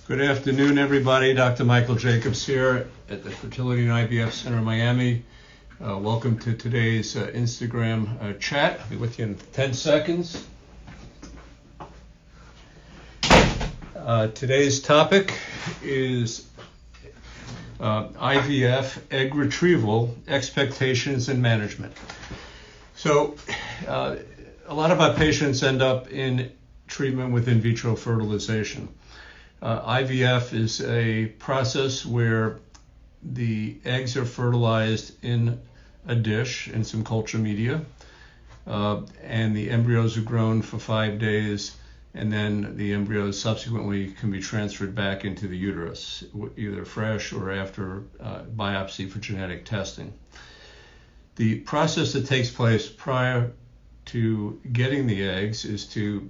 Good afternoon, everybody. Dr. Michael Jacobs here at the Fertility and IVF Center in Miami. Welcome to today's Instagram chat. I'll be with you in 10 seconds. Today's topic is IVF, egg retrieval, expectations and management. So a lot of our patients end up in treatment with in vitro fertilization. IVF is a process where the eggs are fertilized in a dish in some culture media, and the embryos are grown for 5 days, and then the embryos subsequently can be transferred back into the uterus, either fresh or after biopsy for genetic testing. The process that takes place prior to getting the eggs is to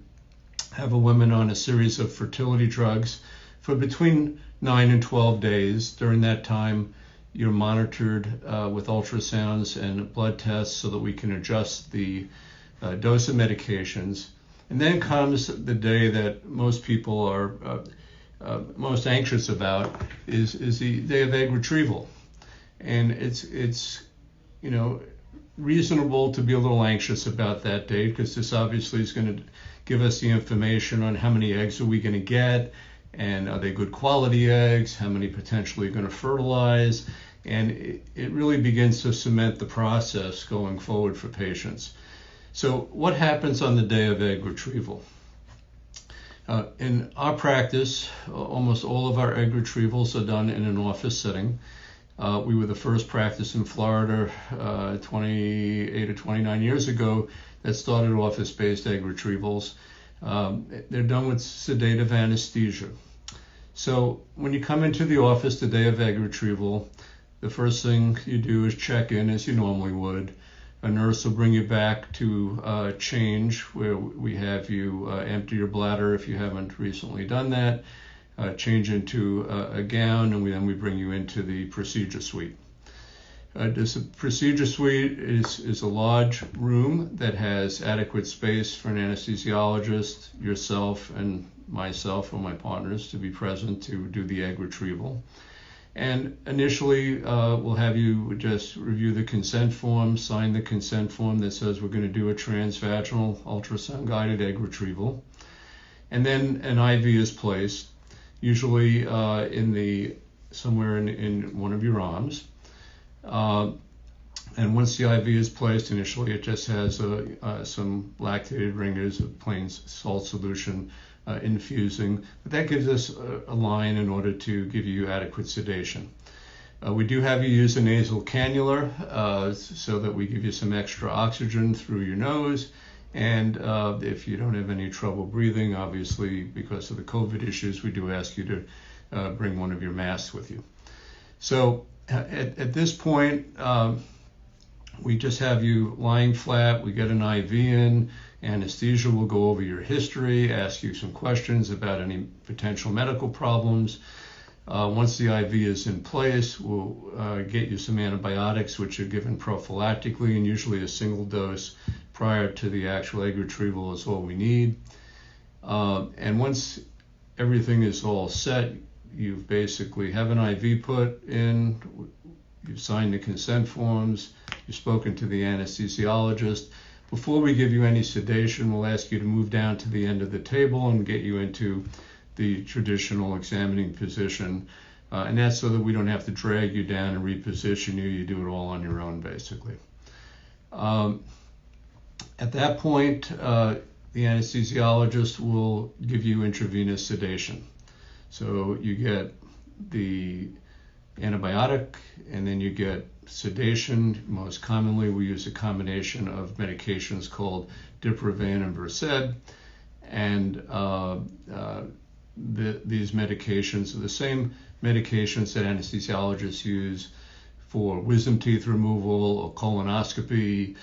have a woman on a series of fertility drugs for between 9 and 12 days. During that time, you're monitored with ultrasounds and blood tests so that we can adjust the dose of medications. And then comes the day that most people are most anxious about, is the day of egg retrieval. And it's reasonable to be a little anxious about that date, because this obviously is going to give us the information on how many eggs are we going to get, and are they good quality eggs, how many potentially are going to fertilize, and it really begins to cement the process going forward for patients. So what happens on the day of egg retrieval? In our practice, almost all of our egg retrievals are done in an office setting. We were the first practice in Florida 28 or 29 years ago that started office-based egg retrievals. They're done with sedative anesthesia. So when you come into the office the day of egg retrieval, the first thing you do is check in as you normally would. A nurse will bring you back to change, where we have you empty your bladder if you haven't recently done that, change into a gown, and then we bring you into the procedure suite. This procedure suite is a large room that has adequate space for an anesthesiologist, yourself, and myself or my partners to be present to do the egg retrieval. And initially, we'll have you just review the consent form, sign the consent form that says we're going to do a transvaginal ultrasound-guided egg retrieval. And then an IV is placed, usually somewhere in one of your arms. And once the IV is placed, initially it just has some lactated ringers of plain salt solution infusing. But that gives us a line in order to give you adequate sedation. We do have you use a nasal cannula so that we give you some extra oxygen through your nose. And if you don't have any trouble breathing, obviously because of the COVID issues, we do ask you to bring one of your masks with you. So at this point, we just have you lying flat. We get an IV in. Anesthesia will go over your history, ask you some questions about any potential medical problems. Once the IV is in place, we'll get you some antibiotics, which are given prophylactically, and usually a single dose prior to the actual egg retrieval is all we need. And once everything is all set, you basically have an IV put in, you've signed the consent forms, you've spoken to the anesthesiologist. Before we give you any sedation, we'll ask you to move down to the end of the table and get you into the traditional examining position. And that's so that we don't have to drag you down and reposition you. You do it all on your own, basically. At that point, the anesthesiologist will give you intravenous sedation. So you get the antibiotic, and then you get sedation. Most commonly, we use a combination of medications called Diprivan and Versed, and these medications are the same medications that anesthesiologists use for wisdom teeth removal or colonoscopy.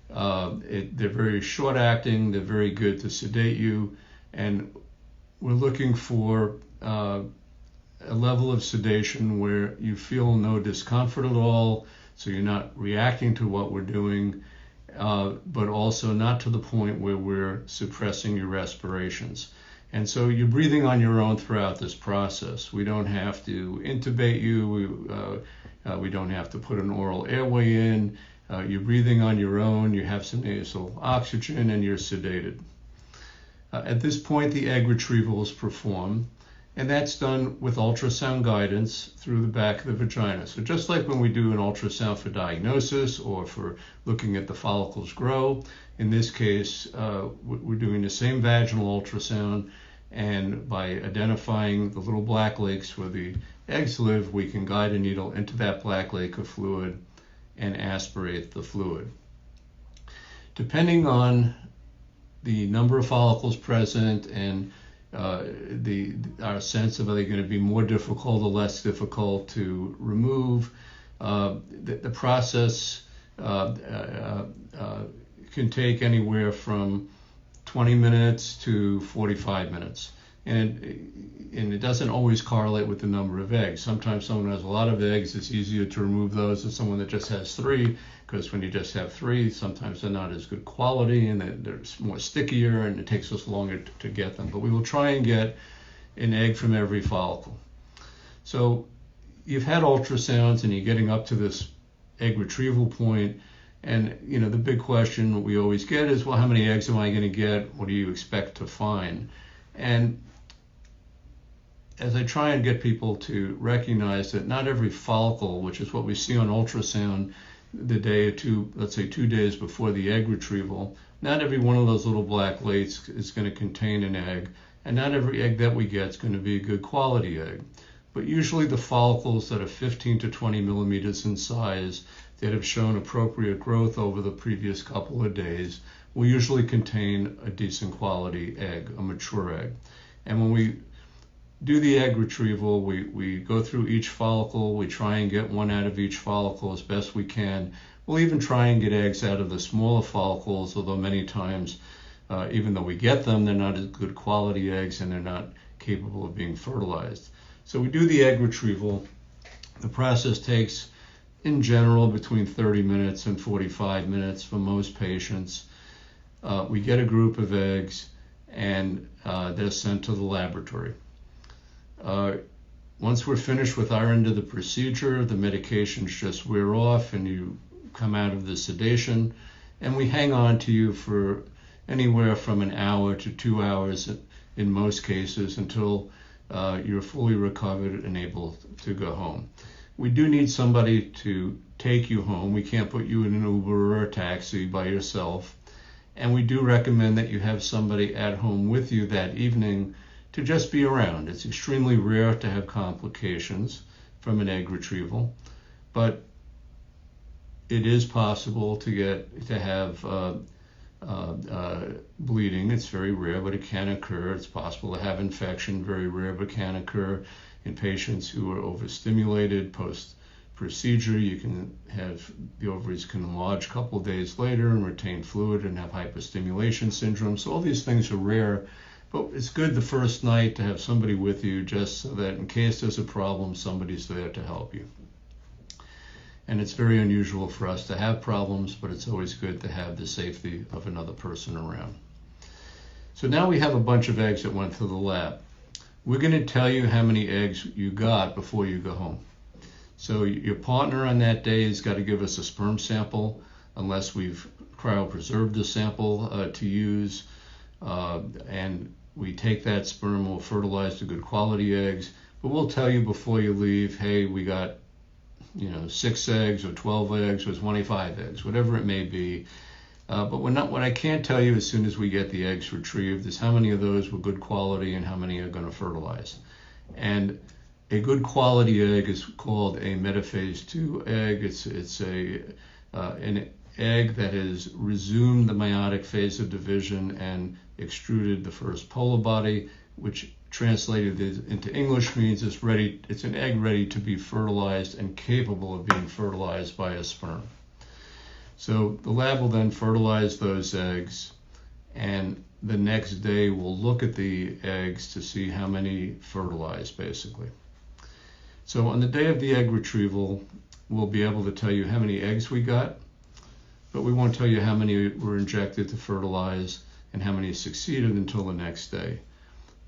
They're very short-acting, they're very good to sedate you, and we're looking for a level of sedation where you feel no discomfort at all, so you're not reacting to what we're doing, but also not to the point where we're suppressing your respirations. And so you're breathing on your own throughout this process. We don't have to intubate you. We don't have to put an oral airway in. You're breathing on your own. You have some nasal oxygen, and you're sedated. At this point, the egg retrieval is performed, and that's done with ultrasound guidance through the back of the vagina. So just like when we do an ultrasound for diagnosis or for looking at the follicles grow, in this case, we're doing the same vaginal ultrasound, and by identifying the little black lakes where the eggs live, we can guide a needle into that black lake of fluid and aspirate the fluid. Depending on the number of follicles present and our sense of are they going to be more difficult or less difficult to remove, the process can take anywhere from 20 minutes to 45 minutes. And it doesn't always correlate with the number of eggs. Sometimes someone has a lot of eggs, it's easier to remove those than someone that just has 3, because when you just have 3, sometimes they're not as good quality and they're more stickier and it takes us longer to get them. But we will try and get an egg from every follicle. So you've had ultrasounds and you're getting up to this egg retrieval point, and the big question we always get is, well, how many eggs am I going to get? What do you expect to find? And as I try and get people to recognize that not every follicle, which is what we see on ultrasound the day or two, let's say 2 days before the egg retrieval, not every one of those little black lakes is going to contain an egg, and not every egg that we get is going to be a good quality egg. But usually the follicles that are 15 to 20 millimeters in size, that have shown appropriate growth over the previous couple of days, will usually contain a decent quality egg, a mature egg. And when we do the egg retrieval, we go through each follicle, we try and get one out of each follicle as best we can. We'll even try and get eggs out of the smaller follicles, although many times, even though we get them, they're not as good quality eggs and they're not capable of being fertilized. So we do the egg retrieval. The process takes, in general, between 30 minutes and 45 minutes for most patients. We get a group of eggs and they're sent to the laboratory. Once we're finished with our end of the procedure, the medications just wear off and you come out of the sedation, and we hang on to you for anywhere from an hour to 2 hours in most cases until you're fully recovered and able to go home. We do need somebody to take you home. We can't put you in an Uber or a taxi by yourself. And we do recommend that you have somebody at home with you that evening to just be around. It's extremely rare to have complications from an egg retrieval, but it is possible to have bleeding. It's very rare, but it can occur. It's possible to have infection, very rare, but can occur in patients who are overstimulated post-procedure. You can have the ovaries can enlarge a couple of days later and retain fluid and have hyperstimulation syndrome. So all these things are rare, but it's good the first night to have somebody with you just so that in case there's a problem, somebody's there to help you. And it's very unusual for us to have problems, but it's always good to have the safety of another person around. So now we have a bunch of eggs that went to the lab. We're going to tell you how many eggs you got before you go home. So your partner on that day has got to give us a sperm sample, unless we've cryopreserved the sample to use. And we take that sperm, we'll fertilize the good quality eggs, but we'll tell you before you leave, hey, we got 6 eggs or 12 eggs or 25 eggs, whatever it may be. But what I can't tell you as soon as we get the eggs retrieved is how many of those were good quality and how many are going to fertilize. And a good quality egg is called a metaphase 2 egg. It's an egg that has resumed the meiotic phase of division and extruded the first polar body, which translated into English means it's an egg ready to be fertilized and capable of being fertilized by a sperm. So the lab will then fertilize those eggs, and the next day we'll look at the eggs to see how many fertilize, basically. So on the day of the egg retrieval, we'll be able to tell you how many eggs we got, but we won't tell you how many were injected to fertilize and how many succeeded until the next day.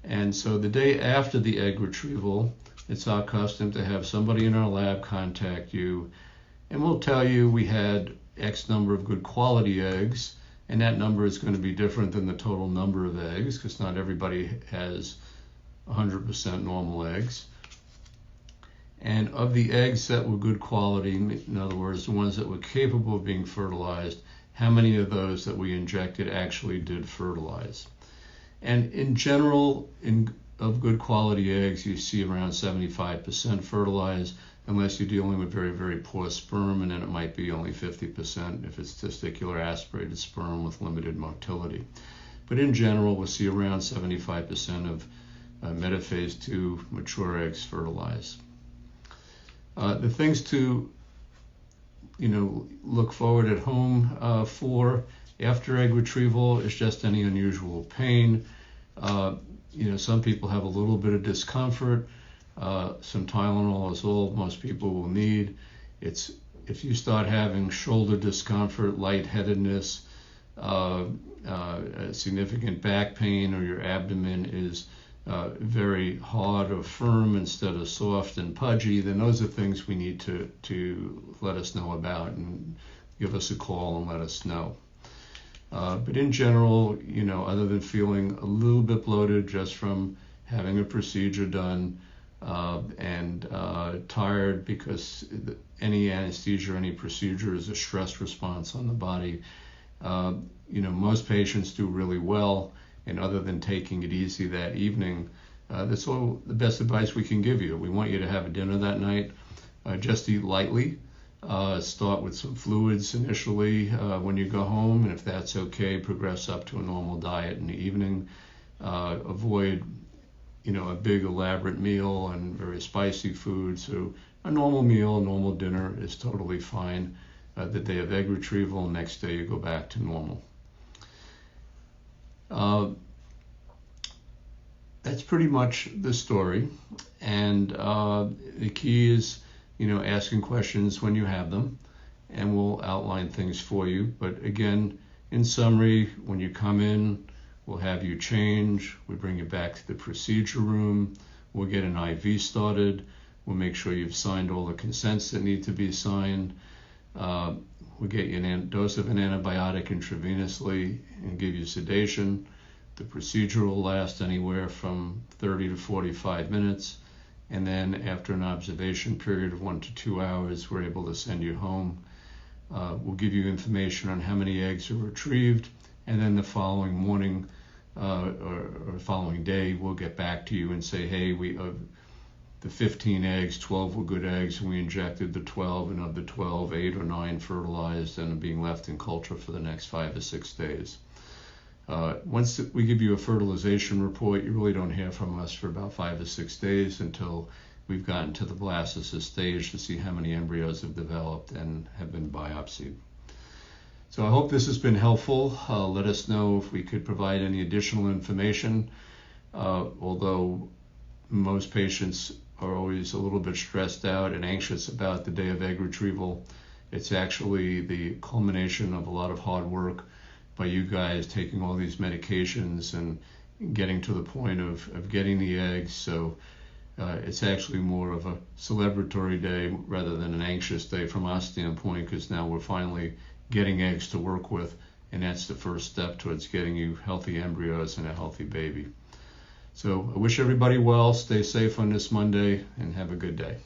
And so the day after the egg retrieval, it's our custom to have somebody in our lab contact you, and we'll tell you we had X number of good quality eggs, and that number is going to be different than the total number of eggs, because not everybody has 100% normal eggs. And of the eggs that were good quality, in other words, the ones that were capable of being fertilized, how many of those that we injected actually did fertilize. And in general, of good quality eggs, you see around 75% fertilized, unless you're dealing with very, very poor sperm, and then it might be only 50% if it's testicular aspirated sperm with limited motility. But in general, we'll see around 75% of metaphase 2 mature eggs fertilized. The things to look forward at home for after egg retrieval is just any unusual pain. Some people have a little bit of discomfort. Some Tylenol is all most people will need. If you start having shoulder discomfort, lightheadedness, significant back pain, or your abdomen is very hard or firm instead of soft and pudgy, then those are things we need to let us know about, and give us a call and let us know. But in general, other than feeling a little bit bloated just from having a procedure done, and tired because any anesthesia or any procedure is a stress response on the body, most patients do really well. And other than taking it easy that evening, that's all the best advice we can give you. We want you to have a dinner that night. Just eat lightly. Start with some fluids initially when you go home, and if that's okay, progress up to a normal diet in the evening. Avoid, a big elaborate meal and very spicy food. So a normal meal, a normal dinner is totally fine. The day of egg retrieval, next day you go back to normal. That's pretty much the story, and the key is asking questions when you have them, and we'll outline things for you. But again, in summary, when you come in, we'll have you change, we bring you back to the procedure room, we'll get an IV started, we'll make sure you've signed all the consents that need to be signed, we'll get you a dose of an antibiotic intravenously and give you sedation. The procedure will last anywhere from 30 to 45 minutes. And then after an observation period of 1 to 2 hours, we're able to send you home. We'll give you information on how many eggs are retrieved. And then the following morning or following day, we'll get back to you and say, hey, the 15 eggs, 12 were good eggs, and we injected the 12, and of the 12, 8 or 9 fertilized and are being left in culture for the next 5 or 6 days. Once we give you a fertilization report, you really don't hear from us for about 5 or 6 days until we've gotten to the blastocyst stage to see how many embryos have developed and have been biopsied. So I hope this has been helpful. Let us know if we could provide any additional information. Although most patients are always a little bit stressed out and anxious about the day of egg retrieval, it's actually the culmination of a lot of hard work by you guys taking all these medications and getting to the point of getting the eggs. So it's actually more of a celebratory day rather than an anxious day from our standpoint, because now we're finally getting eggs to work with, and that's the first step towards getting you healthy embryos and a healthy baby. So I wish everybody well, stay safe on this Monday, and have a good day.